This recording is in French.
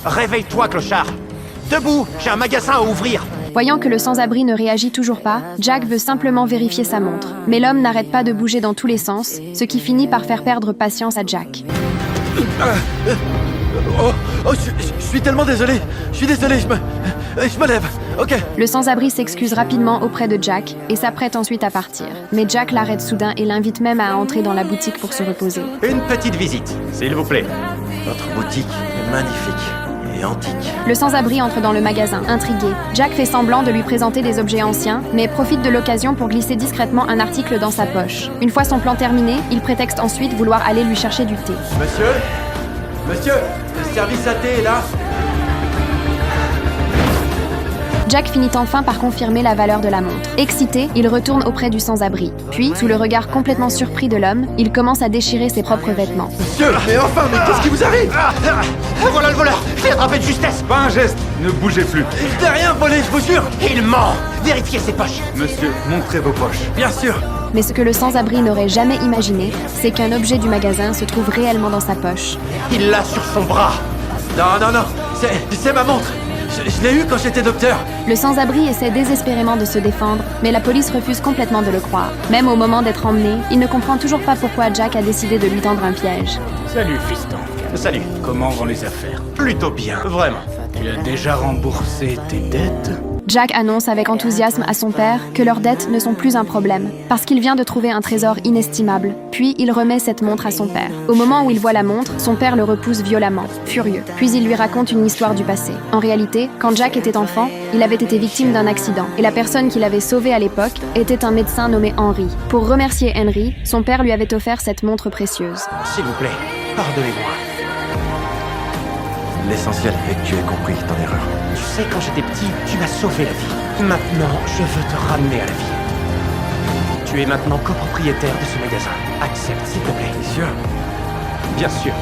Réveille-toi, clochard. Debout, j'ai un magasin à ouvrir. Voyant que le sans-abri ne réagit toujours pas, Jack veut simplement vérifier sa montre. Mais l'homme n'arrête pas de bouger dans tous les sens, ce qui finit par faire perdre patience à Jack. Je suis tellement désolé. Je suis désolé, je me lève. Ok. Le sans-abri s'excuse rapidement auprès de Jack et s'apprête ensuite à partir. Mais Jack l'arrête soudain et l'invite même à entrer dans la boutique pour se reposer. Une petite visite, s'il vous plaît. Votre boutique est magnifique et antique. Le sans-abri entre dans le magasin, intrigué. Jack fait semblant de lui présenter des objets anciens, mais profite de l'occasion pour glisser discrètement un article dans sa poche. Une fois son plan terminé, il prétexte ensuite vouloir aller lui chercher du thé. Monsieur, le service à thé est là. Jack finit enfin par confirmer la valeur de la montre. Excité, il retourne auprès du sans-abri. Puis, sous le regard complètement surpris de l'homme, il commence à déchirer ses propres vêtements. Monsieur, mais enfin, mais qu'est-ce qui vous arrive? Voilà le voleur. Je l'ai attrapé de justesse. Pas un geste, ne bougez plus. Je n'ai rien volé, je vous jure. Il ment. Vérifiez ses poches. Monsieur, montrez vos poches. Bien sûr. Mais ce que le sans-abri n'aurait jamais imaginé, c'est qu'un objet du magasin se trouve réellement dans sa poche. Il l'a sur son bras. Non, c'est ma montre. Je l'ai eue quand j'étais docteur. Le sans-abri essaie désespérément de se défendre, mais la police refuse complètement de le croire. Même au moment d'être emmené, il ne comprend toujours pas pourquoi Jack a décidé de lui tendre un piège. Salut, fiston. Salut. Comment vont les affaires? Plutôt bien, vraiment. Tu as déjà remboursé tes dettes? Jack annonce avec enthousiasme à son père que leurs dettes ne sont plus un problème, parce qu'il vient de trouver un trésor inestimable. Puis il remet cette montre à son père. Au moment où il voit la montre, son père le repousse violemment, furieux. Puis il lui raconte une histoire du passé. En réalité, quand Jack était enfant, il avait été victime d'un accident, et la personne qui l'avait sauvé à l'époque était un médecin nommé Henry. Pour remercier Henry, son père lui avait offert cette montre précieuse. S'il vous plaît, pardonnez-moi. L'essentiel est que tu aies compris ton erreur. Tu sais, quand j'étais petit, tu m'as sauvé la vie. Maintenant, je veux te ramener à la vie. Tu es maintenant copropriétaire de ce magasin. Accepte, s'il te plaît. T'es sûr? Bien sûr.